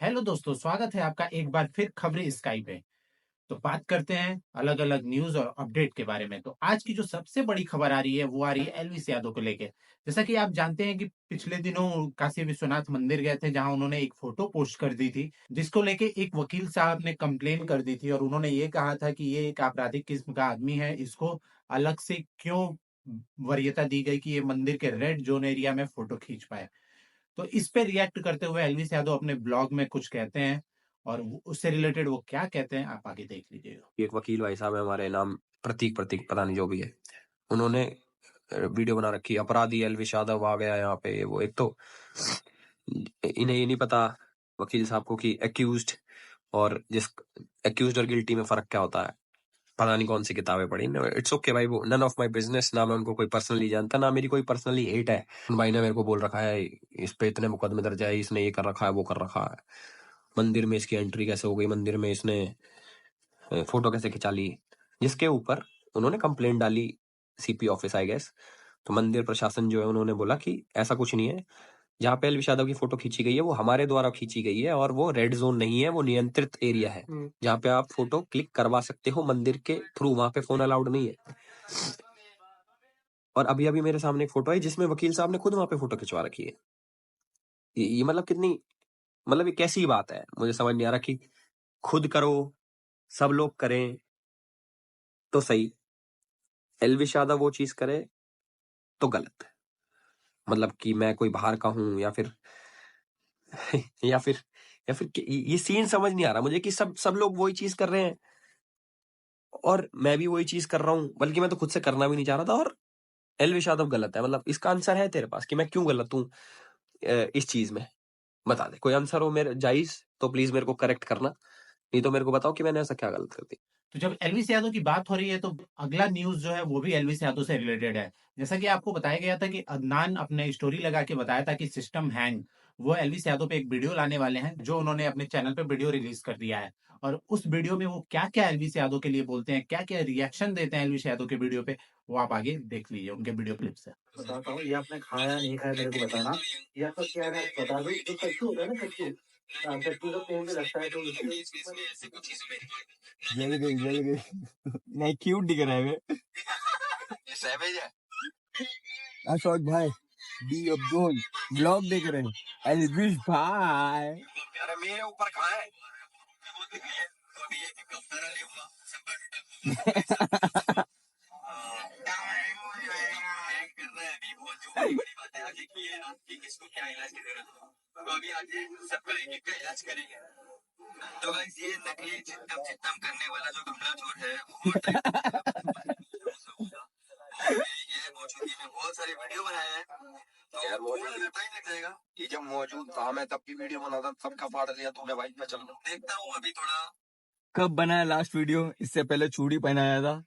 Hello दोस्तों, स्वागत है आपका एक बार फिर खबरें स्काई पे। तो बात करते हैं अलग अलग न्यूज और अपडेट के बारे में। तो आज की जो सबसे बड़ी खबर आ रही है वो आ रही है एलविस यादव को लेके। जैसा कि आप जानते हैं कि पिछले दिनों काशी विश्वनाथ मंदिर गए थे, जहां उन्होंने एक फोटो पोस्ट कर दी थी, जिसको लेके एक वकील साहब ने कंप्लेन कर दी थी और उन्होंने ये कहा था कि ये एक आपराधिक किस्म का आदमी है, इसको अलग से क्यों वरीयता दी गई कि ये मंदिर के रेड जोन एरिया में फोटो खींच पाए। तो इस पे रिएक्ट करते हुए एलविस यादव अपने ब्लॉग में कुछ कहते हैं, और उससे रिलेटेड वो क्या कहते हैं आप आगे देख लीजिएगा। एक वकील भाई साहब है हमारे, नाम प्रतीक प्रतीक पता नहीं जो भी है, उन्होंने वीडियो बना रखी अपराधी एलविश यादव आ गया यहाँ पे। वो एक तो इन्हें ये नहीं पता वकील साहब को कि एक्यूज्ड और जिस एक्यूज्ड और गिल्टी में फर्क क्या होता है। पता नहीं कौन सी किताबें पढ़ी। इट्स ओके भाई, वो नन ऑफ माय बिजनेस। ना मैं उनको कोई पर्सनली जानता, ना मेरी कोई पर्सनली हेट है। उन भाई ने मेरे को बोल रखा है इस पे इतने मुकदमे दर्ज है, इसने ये कर रखा है वो कर रखा है, मंदिर में इसकी एंट्री कैसे हो गई, मंदिर में इसने फोटो कैसे खिंचा ली, जिसके ऊपर उन्होंने कंप्लेंट डाली सीपी ऑफिस आई गेस। तो मंदिर प्रशासन जो है उन्होंने बोला कि ऐसा कुछ नहीं है, जहाँ पे एलविश यादव की फोटो खींची गई है वो हमारे द्वारा खींची गई है और वो रेड जोन नहीं है, वो नियंत्रित एरिया है जहाँ पे आप फोटो क्लिक करवा सकते हो मंदिर के थ्रू, वहां पे फोन अलाउड नहीं है। और अभी अभी मेरे सामने एक फोटो है जिसमें वकील साहब ने खुद वहां पे फोटो खिंचवा रखी है। ये मतलब कितनी, मतलब ये कैसी बात है, मुझे समझ नहीं आ रहा कि खुद करो सब लोग करें तो सही, एलविश यादव वो चीज करे तो गलत है। मतलब कि मैं कोई बाहर का हूं या फिर या फिर ये सीन समझ नहीं आ रहा मुझे कि सब सब लोग वही चीज कर रहे हैं और मैं भी वही चीज कर रहा हूं, बल्कि मैं तो खुद से करना भी नहीं चाह रहा था और एलविश यादव गलत है। मतलब इसका आंसर है तेरे पास कि मैं क्यों गलत हूं इस चीज में? बता दे, कोई आंसर हो मेरे जायज तो प्लीज मेरे को करेक्ट करना, नहीं तो मेरे को बताओ कि मैंने ऐसा क्या गलत कर दिया। तो जब एलविस यादव की बात हो रही है तो अगला न्यूज जो है वो भी एलविस यादव से रिलेटेड है। जैसा कि आपको बताया गया था कि अदनान अपने स्टोरी लगा के बताया था कि सिस्टम हैंग, वो एलविस यादव पे एक वीडियो लाने वाले हैं, जो उन्होंने अपने चैनल पे वीडियो रिलीज कर दिया है। और उस वीडियो में वो क्या क्या एलविस यादव के लिए बोलते हैं, क्या क्या रिएक्शन देते हैं एलविस यादव के वीडियो पे, वो आप आगे देख लीजिए उनके वीडियो क्लिप से। बताता हूँ, ये आपने खाया नहीं खाया मेरे को बताना। ये आपका क्या है बता दो। जो कद्दू होता है ना, कद्दू, कद्दू का पेड़ में लगता है तो जल गई जल गई। नहीं क्यूट दिख रहा है वे। सैवेज है। अशोक भाई डी अब्दुल ब्लॉग देख रहे हैं। एलविश भाई अरे मेरे ऊपर कहाँ है? किसको क्या इलाज की जरूरत है, तो अभी आज सबका एक एक का इलाज करेंगे। तो गाइस ये नकली चित्तम चित्तम करने वाला जो कमला चोर है ये मौजूदगी में बहुत सारी वीडियो बनाया है। तो यार मौजूद टाइम लग जाएगा। ये जब मौजूद था मैं तब की वीडियो बनाता, सबका फाड़ लिया तूने भाई। मैं चल देखता हूँ अभी थोड़ा। कब बनाया लास्ट वीडियो? इससे पहले चूड़ी पहनाया था,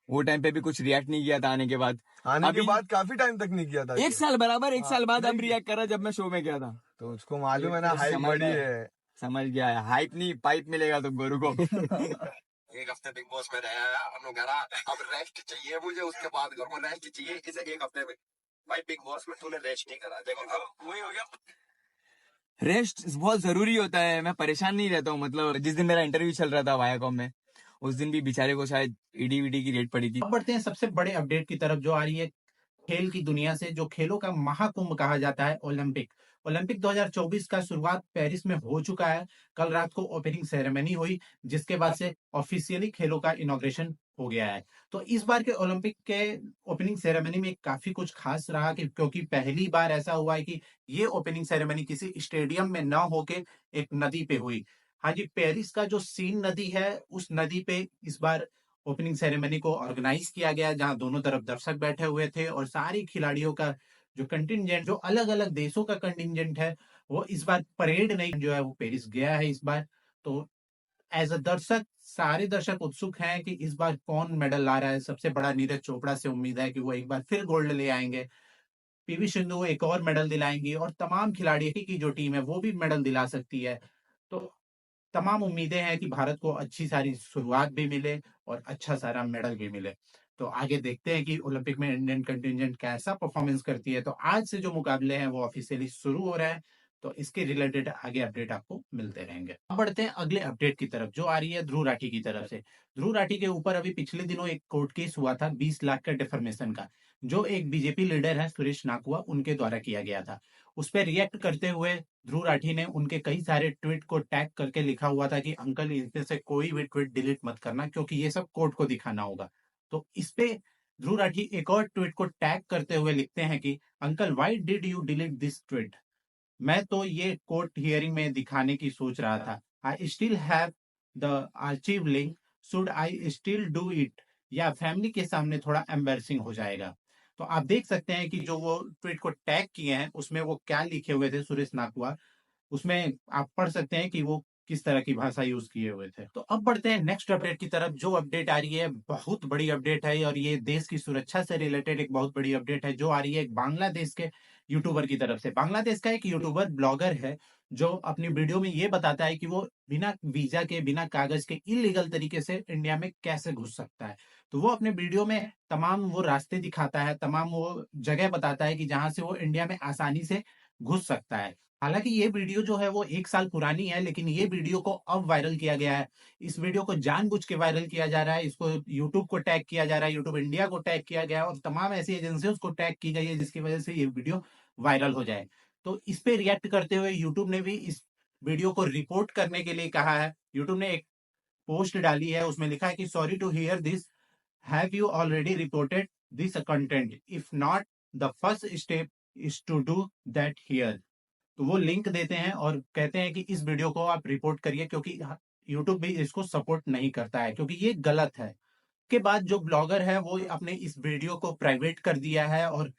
वो टाइम पे भी कुछ रिएक्ट नहीं किया था आने के बाद। आने अभी के बाद काफी टाइम तक नहीं किया था। एक साल बराबर, एक हाँ, साल बाद अब नहीं। रिएक्ट करा जब मैं शो में गया था। तो उसको मालूम है ना, हाइप समझ बड़ी गया। है। समझ गया है, हाइप नहीं पाइप मिलेगा तुमको, रुको। एक हफ्ते बिग बॉस में रहा हम लोग, अब रेस्ट चाहिए मुझे, उसके बाद घर को रेस्ट चाहिए। इसे एक हफ्ते में भाई बिग बॉस में तूने रेस्ट नहीं करा, देखो अब वही हो गया। रेस्ट बहुत जरूरी होता है, मैं परेशान नहीं रहता हूँ। मतलब जिस दिन मेरा इंटरव्यू चल रहा था वायाकॉम में, उस दिन भी बेचारे को शायद ईडी वीडी की रेट पड़ी थी। अब बढ़ते हैं सबसे बड़े अपडेट की तरफ, जो आ रही है खेल की दुनिया से। जो खेलों का महाकुंभ कहा जाता है ओलंपिक, ओलंपिक 2024 का शुरुआत पेरिस में हो चुका है। कल रात को ओपनिंग सेरेमनी हुई, जिसके बाद से ऑफिशियली खेलों का इनॉग्रेशन हो गया है। तो इस बार के ओलंपिक के ओपनिंग सेरेमनी में काफी कुछ खास रहा, क्योंकि पहली बार ऐसा हुआ है कि ये ओपनिंग सेरेमनी किसी स्टेडियम में न होके एक नदी पे हुई। हाँ जी, पेरिस का जो सीन नदी है, उस नदी पे इस बार ओपनिंग सेरेमनी को ऑर्गेनाइज किया गया, जहां दोनों तरफ दर्शक बैठे हुए थे और सारी खिलाड़ियों का जो कंटिंजेंट, जो अलग अलग देशों का कंटिंजेंट है, वो इस बार परेड नहीं जो है वो पेरिस गया है इस बार। तो एज अ दर्शक सारे दर्शक उत्सुक हैं कि इस बार कौन मेडल ला रहा है। सबसे बड़ा नीरज चोपड़ा से उम्मीद है कि वो एक बार फिर गोल्ड ले आएंगे। पीवी सिंधु एक और मेडल दिलाएंगी और तमाम खिलाड़ी की जो टीम है वो भी मेडल दिला सकती है। तो तमाम उम्मीदें हैं कि भारत को अच्छी सारी शुरुआत भी मिले और अच्छा सारा मेडल भी मिले। तो आगे देखते हैं कि ओलंपिक में इंडियन कंटिंजेंट कैसा परफॉर्मेंस करती है। तो आज से जो मुकाबले हैं वो ऑफिशियली शुरू हो रहे हैं। तो इसके रिलेटेड आगे अपडेट आपको मिलते रहेंगे। अब बढ़ते हैं अगले अपडेट की तरफ जो आ रही है ध्रुव राठी की तरफ से। ध्रुव राठी के ऊपर अभी पिछले दिनों एक कोर्ट केस हुआ था 20 लाख का डिफर्मेशन का, जो एक बीजेपी लीडर है सुरेश नाकुआ उनके द्वारा किया गया था। उस पर रिएक्ट करते हुए ध्रुव राठी ने उनके कई सारे ट्वीट को टैग करके लिखा हुआ था कि अंकल इनमें से कोई भी ट्वीट डिलीट मत करना क्योंकि ये सब कोर्ट को दिखाना होगा। तो इस पे ध्रुव राठी एक और ट्वीट को टैग करते हुए लिखते हैं कि uncle why did you delete this tweet, मैं तो ये कोर्ट हियरिंग में दिखाने की सोच रहा था। I still have the archive link, should I still do it, या फैमिली के सामने थोड़ा एम्बेरसिंग हो जाएगा। तो आप देख सकते हैं कि जो वो ट्वीट को टैग किए हैं उसमें वो क्या लिखे हुए थे सुरेश नाकुआ, उसमें आप पढ़ सकते हैं कि वो किस तरह की भाषा यूज किए हुए थे। तो अब बढ़ते हैं नेक्स्ट अपडेट की तरफ। जो अपडेट आ रही है बहुत बड़ी अपडेट है और ये देश की सुरक्षा से रिलेटेड एक बहुत बड़ी अपडेट है जो आ रही है एक बांग्लादेश के यूट्यूबर की तरफ से। बांग्लादेश का एक यूट्यूबर ब्लॉगर है जो अपनी वीडियो में ये बताता है कि वो बिना वीजा के बिना कागज के इलीगल तरीके से इंडिया में कैसे घुस सकता है। तो वो अपने वीडियो में तमाम वो रास्ते दिखाता है, तमाम वो जगह बताता है कि जहां से वो इंडिया में आसानी से घुस सकता है। हालांकि ये वीडियो जो है वो 1 साल पुरानी है, लेकिन ये वीडियो को अब वायरल किया गया है। इस वीडियो को जानबूझ के वायरल किया जा रहा है, इसको यूट्यूब को टैग किया जा रहा है, यूट्यूब इंडिया को टैग किया गया है और तमाम ऐसी एजेंसियों को टैग की गई है जिसकी वजह से ये वीडियो वायरल हो जाए। तो इस पे रिएक्ट करते हुए यूट्यूब ने भी इस वीडियो को रिपोर्ट करने के लिए कहा है। यूट्यूब ने एक पोस्ट डाली है, उसमें लिखा है कि sorry to hear this, have you already reported this content, if not the first step is to do that here. तो वो लिंक देते हैं और कहते हैं कि इस वीडियो को आप रिपोर्ट करिए क्योंकि यूट्यूब भी इसको सपोर्ट नहीं करता है क्योंकि ये गलत है। के बाद जो ब्लॉगर है वो अपने इस वीडियो को प्राइवेट कर दिया है और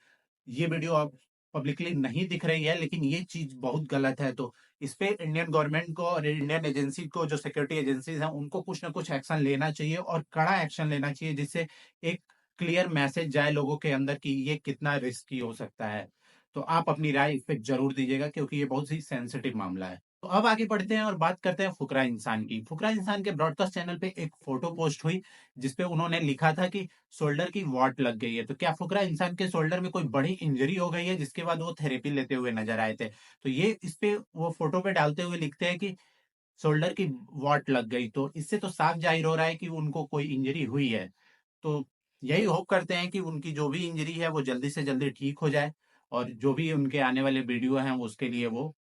ये वीडियो अब पब्लिकली नहीं दिख रही है, लेकिन ये चीज बहुत गलत है। तो इस पे इंडियन गवर्नमेंट को और इंडियन एजेंसी को, जो सिक्योरिटी एजेंसीज हैं, उनको कुछ ना कुछ एक्शन लेना चाहिए और कड़ा एक्शन लेना चाहिए जिससे एक क्लियर मैसेज जाए लोगों के अंदर कि ये कितना रिस्की हो सकता है। तो आप अपनी राय इस पे जरूर दीजिएगा क्योंकि ये बहुत ही सेंसिटिव मामला है। तो अब आगे बढ़ते हैं और बात करते हैं फुकरा इंसान की। फुकरा इंसान के ब्रॉडकास्ट चैनल पे एक फोटो पोस्ट हुई जिसपे उन्होंने लिखा था कि शोल्डर की वाट लग गई है। तो क्या फुकरा इंसान के शोल्डर में कोई बड़ी इंजरी हो गई है जिसके बाद वो थेरेपी लेते हुए नजर आए थे। तो ये इस पे वो फोटो पे डालते हुए लिखते हैं कि शोल्डर की वाट लग गई। तो इससे तो साफ जाहिर हो रहा है कि उनको कोई इंजरी हुई है। तो यही होप करते हैं कि उनकी जो भी इंजरी है वो जल्दी से जल्दी ठीक हो जाए और जो भी उनके आने वाले वीडियो हैं उसके लिए वो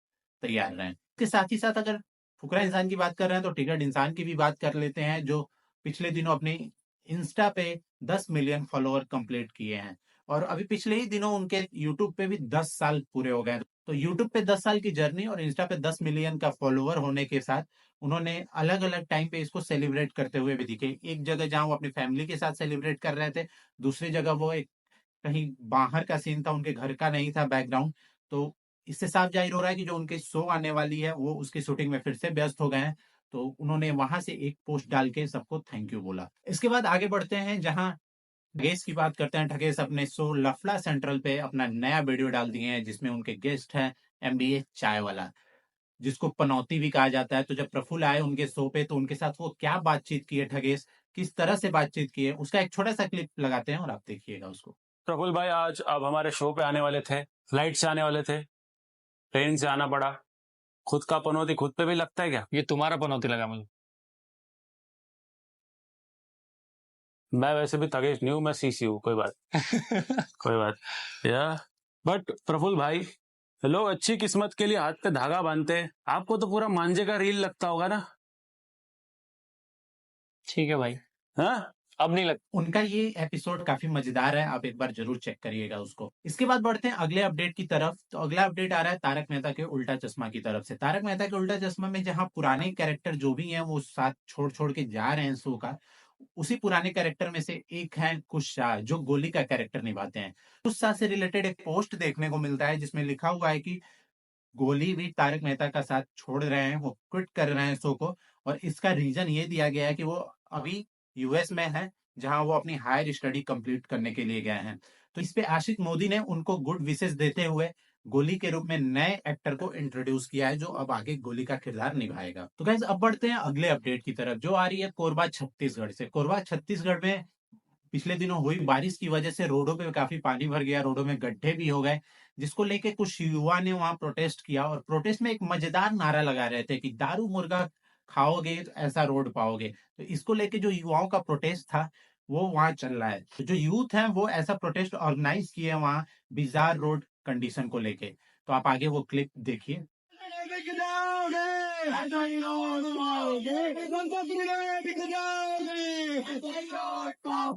तैयार रहें। इसके साथ ही साथ अगर फुकरा इंसान की बात कर रहे हैं तो टिकट इंसान की भी बात कर लेते हैं जो पिछले दिनों अपनी इंस्टा पे 10 मिलियन फॉलोअर कंप्लीट किए हैं और अभी पिछले ही दिनों उनके यूट्यूब पे भी 10 साल पूरे हो गए। तो यूट्यूब पे 10 साल की जर्नी और इंस्टा पे 10 मिलियन का फॉलोअर होने के साथ उन्होंने अलग अलग टाइम पे इसको सेलिब्रेट करते हुए भी दिखे। एक जगह जहां वो अपनी फैमिली के साथ सेलिब्रेट कर रहे थे, दूसरी जगह वो एक कहीं बाहर का सीन था, उनके घर का नहीं था बैकग्राउंड। तो इससे साफ जाहिर हो रहा है कि जो उनकी शो आने वाली है वो उसकी शूटिंग में फिर से व्यस्त हो गए हैं। तो उन्होंने वहां से एक पोस्ट डाल के सबको थैंक यू बोला। इसके बाद आगे बढ़ते हैं जहां ठगेश की बात करते हैं। ठगेश अपने शो लफड़ा सेंट्रल पे अपना नया वीडियो डाल दिए हैं जिसमें उनके गेस्ट हैं एमबीए चाय वाला, जिसको पनौती भी कहा जाता है। तो जब प्रफुल्ल आए उनके शो पे तो उनके साथ वो क्या बातचीत की है ठगेश, किस तरह से बातचीत की है, उसका एक छोटा सा क्लिप लगाते हैं और आप देखिएगा उसको। प्रफुल्ल भाई आज अब हमारे शो पे आने वाले थे, फ्लाइट से आने वाले थे, ट्रेन से आना पड़ा। खुद का पनौती खुद पे भी लगता है क्या? ये तुम्हारा पनौती लगा मुझे। मैं वैसे भी तगेश नहीं हूँ, मैं सीसी हूँ। कोई बात कोई बात या बट प्रफुल्ल भाई, लोग अच्छी किस्मत के लिए हाथ पे धागा बांधते हैं, आपको तो पूरा मांझे का रील लगता होगा ना? ठीक है भाई, हाँ अब नहीं लगता। उनका ये एपिसोड काफी मजेदार है, आप एक बार जरूर चेक करिएगा उसको। इसके बाद बढ़ते हैं अगले अपडेट की तरफ। तो अगला अपडेट आ रहा है तारक मेहता के उल्टा चश्मा की तरफ से। तारक मेहता के उल्टा चश्मा में जहां पुराने कैरेक्टर जो भी हैं वो साथ छोड़ छोड़ के जा रहे हैं शो का, उसी पुराने कैरेक्टर में से एक है कुश शाह जो गोली का कैरेक्टर निभाते हैं। कुश शाह से रिलेटेड एक पोस्ट देखने को मिलता है जिसमें लिखा हुआ है कि गोली भी तारक मेहता का साथ छोड़ रहे हैं, वो क्विट कर रहे हैं शो को। और इसका रीजन ये दिया गया है कि वो अभी यूएस में है जहां वो अपनी हायर स्टडी कंप्लीट करने के लिए गए हैं। तो इस पे आशिक मोदी ने उनको गुड विशेस देते हुए गोली के रूप में नए एक्टर को इंट्रोड्यूस किया है जो अब आगे गोली का किरदार निभाएगा। तो गाइस अब बढ़ते हैं अगले अपडेट की तरफ जो आ रही है कोरबा छत्तीसगढ़ से। कोरबा छत्तीसगढ़ में पिछले दिनों हुई बारिश की वजह से रोडों पे काफी पानी भर गया, रोडों में गड्ढे भी हो गए, जिसको लेके कुछ युवा ने वहां प्रोटेस्ट किया और प्रोटेस्ट में एक मजेदार नारा लगा रहे थे कि दारू मुर्गा खाओगे तो ऐसा रोड पाओगे। तो इसको लेके जो युवाओं का प्रोटेस्ट था वो वहां चल रहा है। तो जो यूथ है वो ऐसा प्रोटेस्ट ऑर्गेनाइज किए वहां बिजार रोड कंडीशन को लेके। तो आप आगे वो क्लिप देखिए।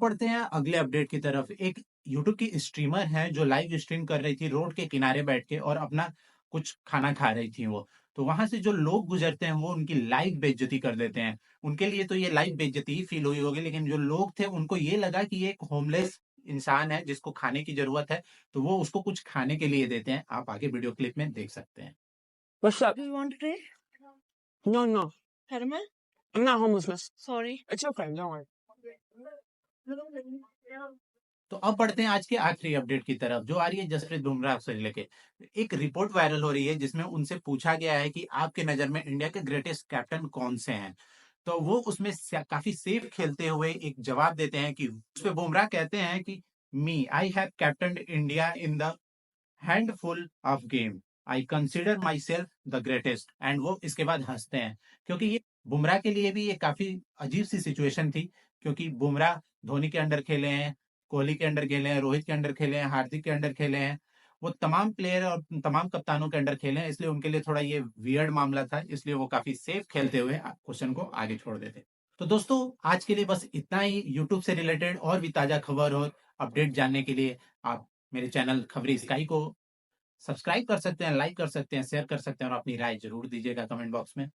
पढ़ते हैं अगले अपडेट की तरफ। एक यूट्यूब की स्ट्रीमर है जो लाइव स्ट्रीम कर रही थी रोड के किनारे बैठ के और अपना कुछ खाना खा रही थी वो। तो वहां से जो लोग गुजरते हैं वो उनकी लाइव बेइज्जती कर देते हैं। उनके लिए तो ये लाइव बेइज्जती ही फील हुई होगी, लेकिन जो लोग थे उनको ये लगा कि ये एक होमलेस इंसान है जिसको खाने की जरूरत है, तो वो उसको कुछ खाने के लिए देते हैं। आप आगे वीडियो क्लिप में देख सकते हैं। What's up? Do you want to drink? No, no. Caramel? I'm not homeless, miss. Sorry. It's okay. Don't worry. तो अब बढ़ते हैं आज के आखिरी अपडेट की तरफ जो आ रही है जसप्रीत बुमराह से लेके। एक रिपोर्ट वायरल हो रही है जिसमें उनसे पूछा गया है कि आपके नजर में इंडिया के ग्रेटेस्ट कैप्टन कौन से हैं। तो वो उसमें काफी सेफ खेलते हुए एक जवाब देते हैं कि उसपे बुमराह कहते हैं कि me I have captain India in the handful of game, I consider myself the greatest. And वो इसके बाद हंसते हैं क्योंकि ये बुमराह के लिए भी ये काफी अजीब सी सिचुएशन थी, क्योंकि बुमराह धोनी के अंडर खेले हैं, कोहली के अंडर खेले हैं, रोहित के अंडर खेले हैं, हार्दिक के अंडर खेले हैं, वो तमाम प्लेयर और तमाम कप्तानों के अंडर खेले हैं। इसलिए उनके लिए थोड़ा ये वियर्ड मामला था, इसलिए वो काफी सेफ खेलते हुए क्वेश्चन को आगे छोड़ देते। तो दोस्तों आज के लिए बस इतना ही। यूट्यूब से रिलेटेड और भी ताजा खबर और अपडेट जानने के लिए आप मेरे चैनल खबरी स्काई को सब्सक्राइब कर सकते हैं, लाइक कर सकते हैं, शेयर कर सकते हैं और अपनी राय जरूर दीजिएगा कमेंट बॉक्स में।